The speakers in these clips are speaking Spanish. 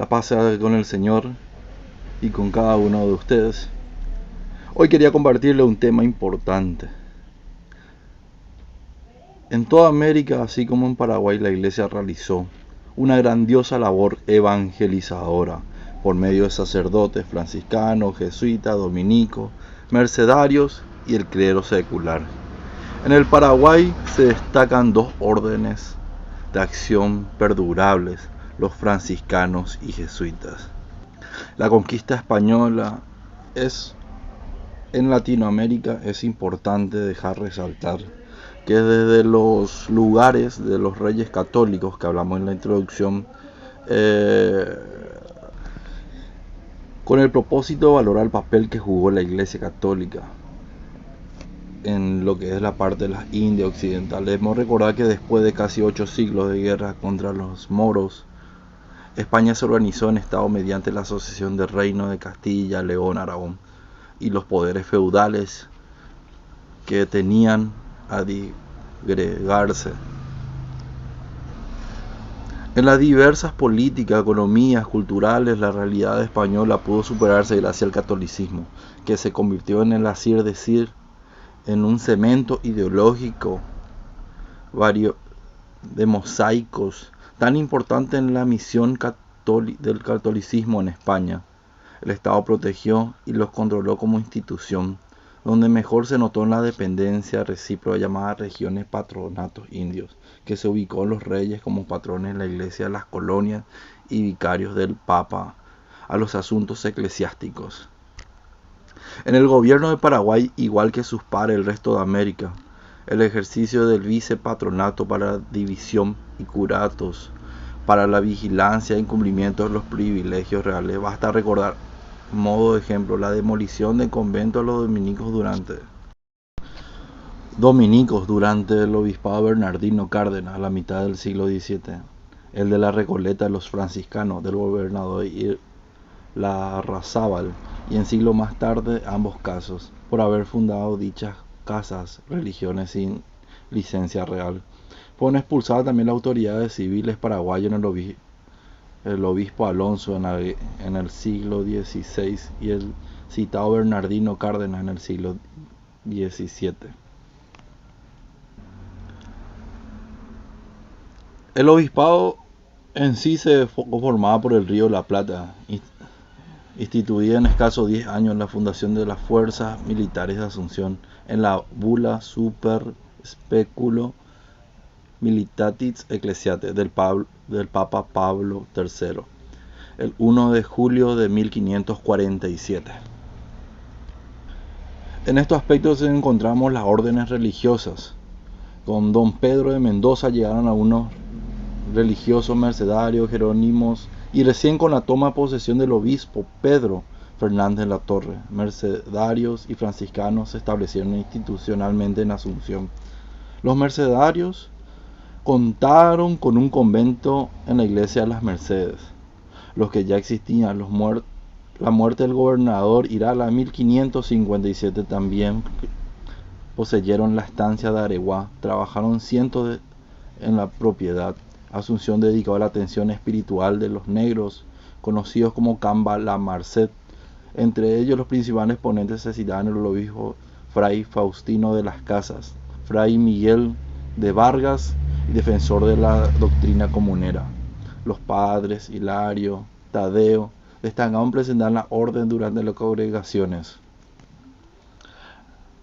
La paz sea con el Señor y con cada uno de ustedes. Hoy quería compartirle un tema importante. En toda América, así como en Paraguay, la Iglesia realizó una grandiosa labor evangelizadora por medio de sacerdotes franciscanos, jesuitas, dominicos, mercedarios y el clero secular. En el Paraguay se destacan dos órdenes de acción perdurables, los franciscanos y jesuitas. La conquista española en Latinoamérica es importante dejar resaltar que desde los lugares de los reyes católicos que hablamos en la introducción, con el propósito de valorar el papel que jugó la Iglesia Católica en lo que es la parte de las Indias occidentales. Debemos recordar que después de casi 8 siglos de guerra contra los moros, España se organizó en estado mediante la asociación del Reino de Castilla, León, Aragón y los poderes feudales que tenían a disgregarse. En las diversas políticas, economías, culturales, la realidad española pudo superarse gracias al catolicismo, que se convirtió en el asir decir en un cemento ideológico de mosaicos tan importante en la misión del catolicismo en España. El Estado protegió y los controló como institución, donde mejor se notó en la dependencia recíproca llamada regiones patronatos indios, que se ubicó en los reyes como patrones de la Iglesia, las colonias y vicarios del Papa a los asuntos eclesiásticos. En el gobierno de Paraguay, igual que sus pares el resto de América, el ejercicio del vicepatronato para la división y curatos para la vigilancia e incumplimiento de los privilegios reales. Basta recordar, modo de ejemplo, la demolición del convento de los dominicos durante el obispado Bernardino Cárdenas a la mitad del siglo XVII, el de la Recoleta de los franciscanos del gobernador Larrazábal, y en siglo más tarde ambos casos, por haber fundado dichas casas religiones sin licencia real. Fueron expulsadas también las autoridades civiles paraguayas en el obispo Alonso en el siglo XVI y el citado Bernardino Cárdenas en el siglo XVII. El obispado en sí se conformaba por el río La Plata, instituida en escasos 10 años en la fundación de las Fuerzas Militares de Asunción, en la bula Super Speculo Militatis Ecclesiae del Papa Pablo III, el 1 de julio de 1547. En estos aspectos encontramos las órdenes religiosas. Con don Pedro de Mendoza llegaron algunos religiosos mercedarios, jerónimos, y recién con la toma de posesión del obispo Pedro Fernández de la Torre, mercedarios y franciscanos se establecieron institucionalmente en Asunción. Los mercedarios contaron con un convento en la iglesia de las Mercedes. Los que ya existían, la muerte del gobernador Irala en 1557 también poseyeron la estancia de Areguá, trabajaron cientos en la propiedad. Asunción dedicó a la atención espiritual de los negros, conocidos como Camba la Marcet. Entre ellos los principales ponentes se citaban el obispo Fray Faustino de las Casas, Fray Miguel de Vargas y defensor de la doctrina comunera. Los padres Hilario, Tadeo, destacaban presentar la orden durante las congregaciones.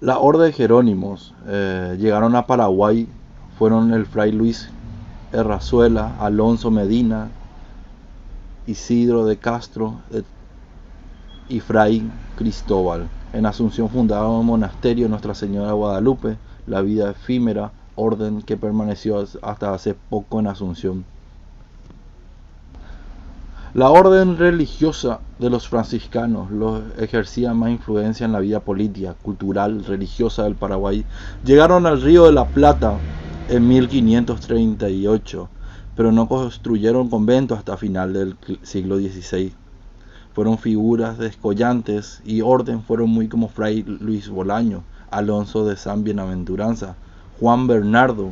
La orden de Jerónimos llegaron a Paraguay, fueron el Fray Luis Errazuela, Alonso Medina, Isidro de Castro y Fray Cristóbal. En Asunción fundaron un monasterio Nuestra Señora de Guadalupe, la vida efímera, orden que permaneció hasta hace poco en Asunción. La orden religiosa de los franciscanos ejercía más influencia en la vida política, cultural, religiosa del Paraguay. Llegaron al Río de la Plata en 1538, pero no construyeron conventos hasta final del siglo XVI. Fueron figuras descollantes y orden fueron muy como Fray Luis Bolaño, Alonso de San Bienaventuranza, Juan Bernardo.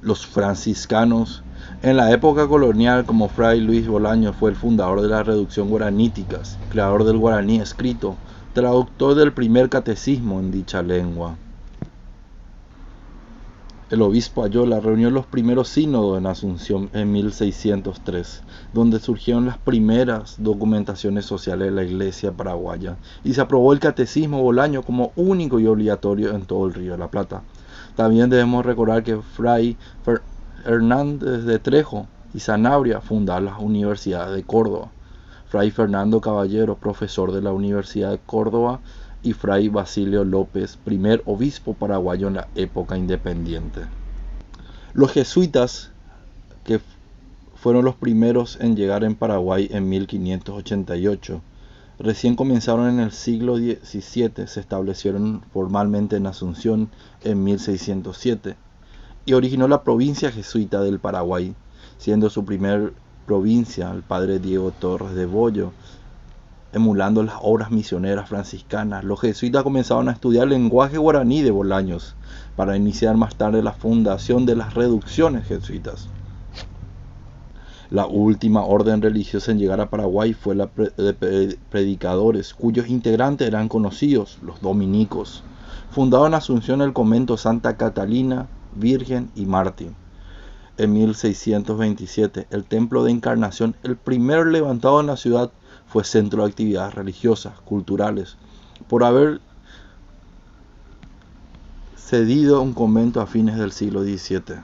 Los franciscanos En la época colonial, como Fray Luis Bolaños fue el fundador de la reducción guaraníticas, creador del guaraní escrito, traductor del primer catecismo en dicha lengua. El obispo Ayola reunió los primeros sínodos en Asunción en 1603, donde surgieron las primeras documentaciones sociales de la Iglesia paraguaya, y se aprobó el catecismo Bolaño como único y obligatorio en todo el Río de la Plata. También debemos recordar que Fray Hernández de Trejo y Sanabria fundaron las universidades de Córdoba, Fray Fernando Caballero, profesor de la Universidad de Córdoba, y Fray Basilio López, primer obispo paraguayo en la época independiente. Los jesuitas, que fueron los primeros en llegar en Paraguay en 1588, recién comenzaron en el siglo XVII, se establecieron formalmente en Asunción en 1607 y originó la provincia jesuita del Paraguay, siendo su primer provincia el padre Diego Torres de Bollo. Emulando las obras misioneras franciscanas, los jesuitas comenzaron a estudiar el lenguaje guaraní de Bolaños para iniciar más tarde la fundación de las reducciones jesuitas. La última orden religiosa en llegar a Paraguay fue la de predicadores, cuyos integrantes eran conocidos, los dominicos. Fundado en Asunción el convento Santa Catalina, Virgen y Mártir. En 1627, el templo de Encarnación, el primero levantado en la ciudad, fue centro de actividades religiosas, culturales, por haber cedido un convento a fines del siglo XVII.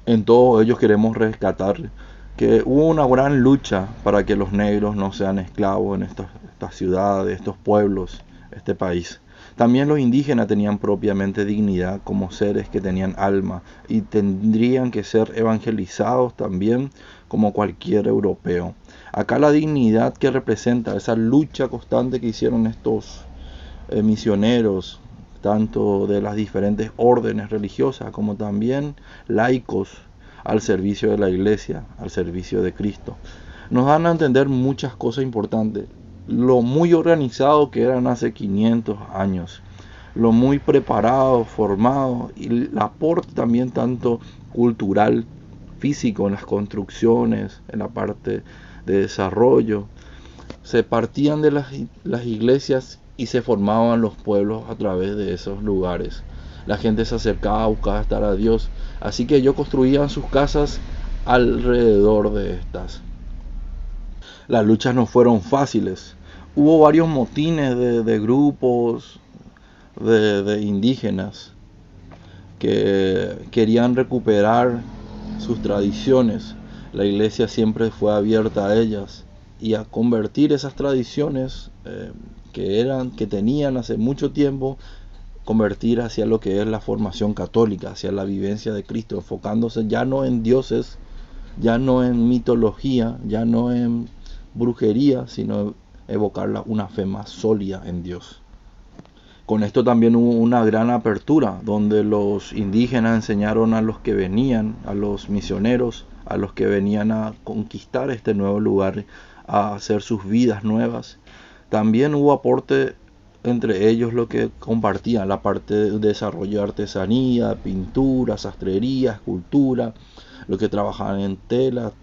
En todo ello queremos rescatar que hubo una gran lucha para que los negros no sean esclavos en estas ciudades, estos pueblos, este país. También los indígenas tenían propiamente dignidad como seres que tenían alma y tendrían que ser evangelizados también como cualquier europeo. Acá la dignidad que representa esa lucha constante que hicieron estos misioneros, tanto de las diferentes órdenes religiosas como también laicos al servicio de la Iglesia, al servicio de Cristo, nos dan a entender muchas cosas importantes. Lo muy organizado que eran hace 500 años, lo muy preparado, formado, y el aporte también tanto cultural, físico en las construcciones, en la parte de desarrollo. Se partían de las iglesias y se formaban los pueblos a través de esos lugares. La gente se acercaba a buscar estar a Dios, así que ellos construían sus casas alrededor de estas. Las luchas no fueron fáciles. Hubo varios motines de grupos de indígenas que querían recuperar sus tradiciones. La iglesia siempre fue abierta a ellas y a convertir esas tradiciones que tenían hace mucho tiempo, convertir hacia lo que es la formación católica, hacia la vivencia de Cristo, enfocándose ya no en dioses, ya no en mitología, ya no en brujería, sino evocar una fe más sólida en Dios. Con esto también hubo una gran apertura, donde los indígenas enseñaron a los que venían, a los misioneros, a los que venían a conquistar este nuevo lugar, a hacer sus vidas nuevas. También hubo aporte entre ellos lo que compartían, la parte de desarrollo de artesanía, pintura, sastrería, escultura, lo que trabajaban en tela,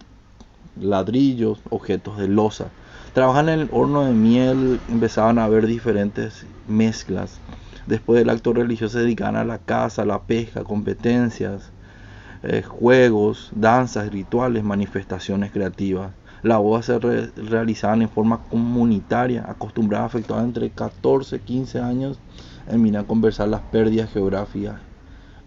ladrillos, objetos de loza. Trabajaban en el horno de miel, empezaban a ver diferentes mezclas. Después del acto religioso se dedicaban a la caza, la pesca, competencias, juegos, danzas, rituales, manifestaciones creativas. Las bodas se realizaban en forma comunitaria, acostumbradas a efectuar entre 14 y 15 años, en conversar las pérdidas geográficas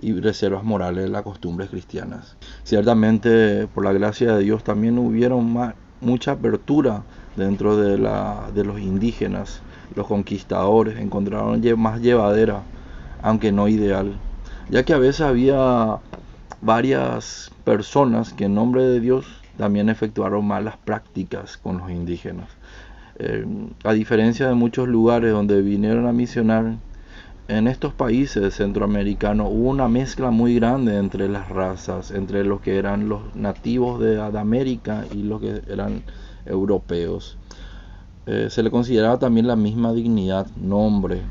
y reservas morales de las costumbres cristianas. Ciertamente, por la gracia de Dios, también hubieron mucha apertura dentro de los indígenas. Los conquistadores encontraron más llevadera, aunque no ideal, ya que a veces había varias personas que en nombre de Dios también efectuaron malas prácticas con los indígenas. A diferencia de muchos lugares donde vinieron a misionar, en estos países centroamericanos hubo una mezcla muy grande entre las razas, entre los que eran los nativos de América y los que eran europeos. Se le consideraba también la misma dignidad, nombre.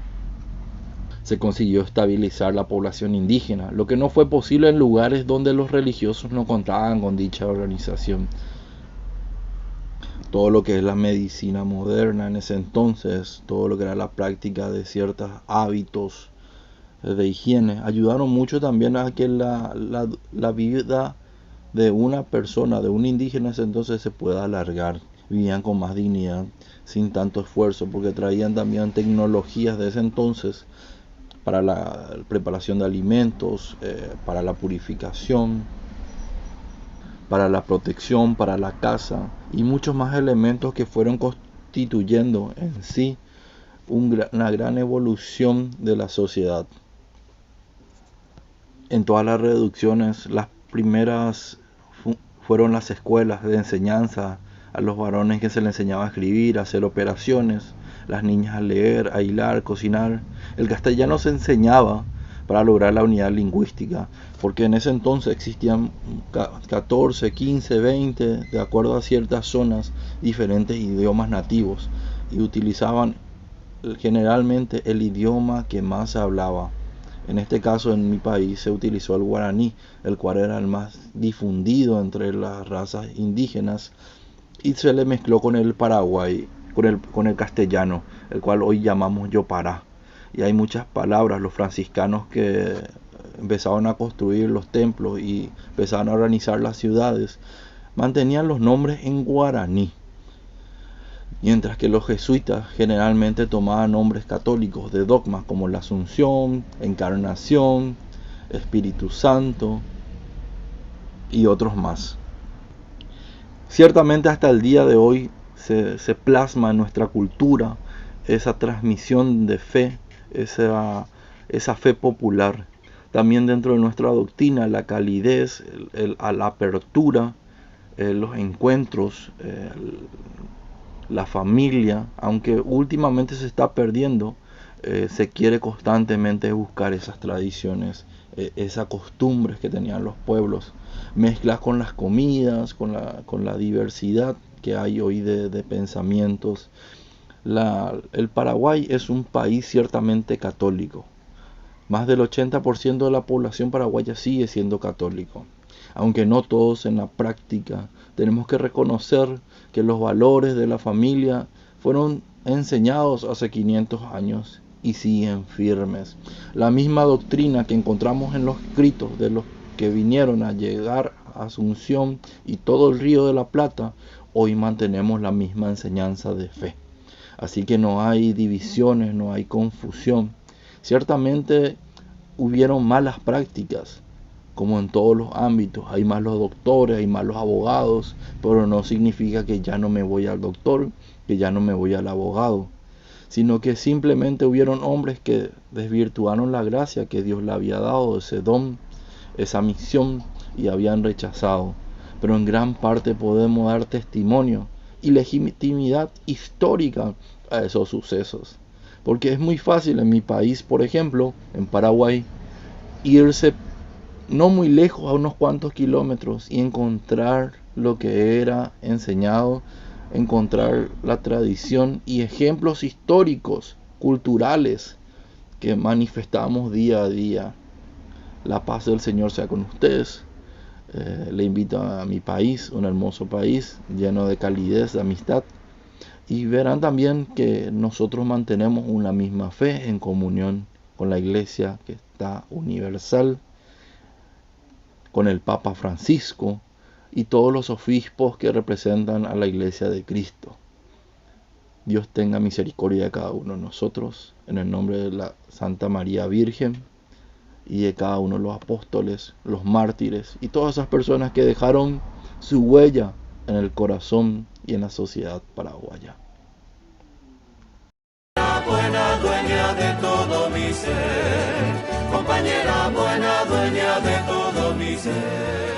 se consiguió estabilizar la población indígena, lo que no fue posible en lugares donde los religiosos no contaban con dicha organización. Todo lo que es la medicina moderna en ese entonces, todo lo que era la práctica de ciertos hábitos de higiene, ayudaron mucho también a que la vida de una persona, de un indígena en ese entonces, se pueda alargar. Vivían con más dignidad, sin tanto esfuerzo, porque traían también tecnologías de ese entonces para la preparación de alimentos, para la purificación, para la protección, para la caza y muchos más elementos que fueron constituyendo en sí una gran evolución de la sociedad. En todas las reducciones, las primeras fueron las escuelas de enseñanza. A los varones que se les enseñaba a escribir, a hacer operaciones, las niñas a leer, a hilar, cocinar. El castellano se enseñaba para lograr la unidad lingüística, porque en ese entonces existían 14, 15, 20, de acuerdo a ciertas zonas, diferentes idiomas nativos, y utilizaban generalmente el idioma que más se hablaba. En este caso, en mi país se utilizó el guaraní, el cual era el más difundido entre las razas indígenas, y se le mezcló con el paraguay, con el castellano, el cual hoy llamamos yopará. Y hay muchas palabras, los franciscanos que empezaron a construir los templos y empezaron a organizar las ciudades, mantenían los nombres en guaraní, mientras que los jesuitas generalmente tomaban nombres católicos de dogmas como la Asunción, Encarnación, Espíritu Santo y otros más. Ciertamente hasta el día de hoy se plasma en nuestra cultura esa transmisión de fe, esa fe popular. También dentro de nuestra doctrina, la calidez, la apertura, los encuentros, la familia, aunque últimamente se está perdiendo, se quiere constantemente buscar esas tradiciones, esas costumbres que tenían los pueblos, mezclas con las comidas, con la diversidad que hay hoy de pensamientos. El Paraguay es un país ciertamente católico. Más del 80% de la población paraguaya sigue siendo católico, aunque no todos en la práctica. Tenemos que reconocer que los valores de la familia fueron enseñados hace 500 años y siguen firmes. La misma doctrina que encontramos en los escritos de los que vinieron a llegar a Asunción y todo el Río de la Plata, hoy mantenemos la misma enseñanza de fe. Así que no hay divisiones, no hay confusión. Ciertamente hubieron malas prácticas, como en todos los ámbitos. Hay malos doctores, hay malos abogados, pero no significa que ya no me voy al doctor, que ya no me voy al abogado, sino que simplemente hubieron hombres que desvirtuaron la gracia que Dios le había dado, ese don, esa misión, y habían rechazado. Pero en gran parte podemos dar testimonio y legitimidad histórica a esos sucesos. Porque es muy fácil en mi país, por ejemplo, en Paraguay, irse no muy lejos, a unos cuantos kilómetros, y encontrar lo que era enseñado, encontrar la tradición y ejemplos históricos, culturales, que manifestamos día a día. La paz del Señor sea con ustedes. Le invito a mi país, un hermoso país lleno de calidez, de amistad. Y verán también que nosotros mantenemos una misma fe en comunión con la Iglesia que está universal, con el Papa Francisco y todos los obispos que representan a la Iglesia de Cristo. Dios tenga misericordia de cada uno de nosotros, en el nombre de la Santa María Virgen y de cada uno de los apóstoles, los mártires y todas esas personas que dejaron su huella en el corazón y en la sociedad paraguaya. Buena dueña de todo mi ser, compañera buena dueña de todo mi ser.